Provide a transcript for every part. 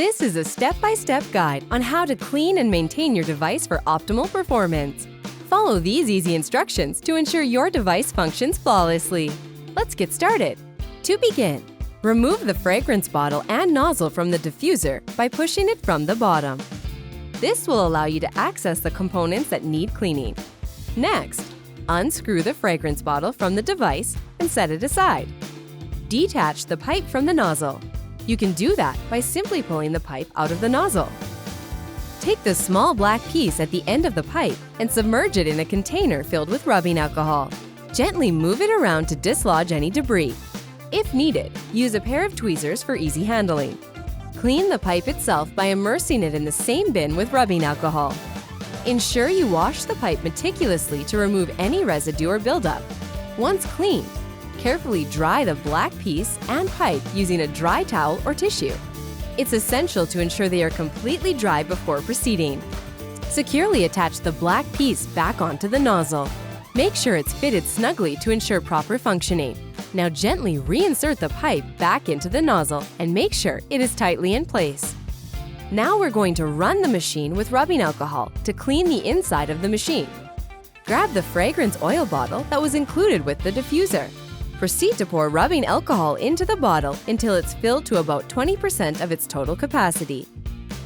This is a step-by-step guide on how to clean and maintain your device for optimal performance. Follow these easy instructions to ensure your device functions flawlessly. Let's get started. To begin, remove the fragrance bottle and nozzle from the diffuser by pushing it from the bottom. This will allow you to access the components that need cleaning. Next, unscrew the fragrance bottle from the device and set it aside. Detach the pipe from the nozzle. You can do that by simply pulling the pipe out of the nozzle. Take the small black piece at the end of the pipe and submerge it in a container filled with rubbing alcohol. Gently move it around to dislodge any debris. If needed, use a pair of tweezers for easy handling. Clean the pipe itself by immersing it in the same bin with rubbing alcohol. Ensure you wash the pipe meticulously to remove any residue or buildup. Once cleaned, carefully dry the black piece and pipe using a dry towel or tissue. It's essential to ensure they are completely dry before proceeding. Securely attach the black piece back onto the nozzle. Make sure it's fitted snugly to ensure proper functioning. Now gently reinsert the pipe back into the nozzle and make sure it is tightly in place. Now we're going to run the machine with rubbing alcohol to clean the inside of the machine. Grab the fragrance oil bottle that was included with the diffuser. Proceed to pour rubbing alcohol into the bottle until it's filled to about 20% of its total capacity.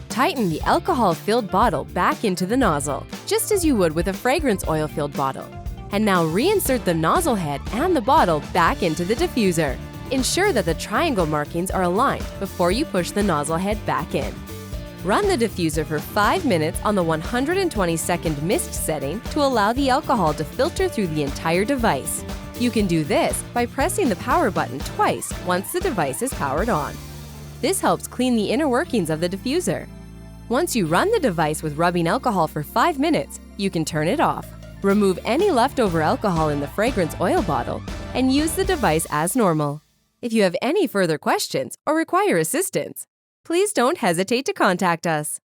Tighten the alcohol-filled bottle back into the nozzle, just as you would with a fragrance oil-filled bottle. And now reinsert the nozzle head and the bottle back into the diffuser. Ensure that the triangle markings are aligned before you push the nozzle head back in. Run the diffuser for 5 minutes on the 120-second mist setting to allow the alcohol to filter through the entire device. You can do this by pressing the power button twice once the device is powered on. This helps clean the inner workings of the diffuser. Once you run the device with rubbing alcohol for 5 minutes, you can turn it off. Remove any leftover alcohol in the fragrance oil bottle and use the device as normal. If you have any further questions or require assistance, please don't hesitate to contact us.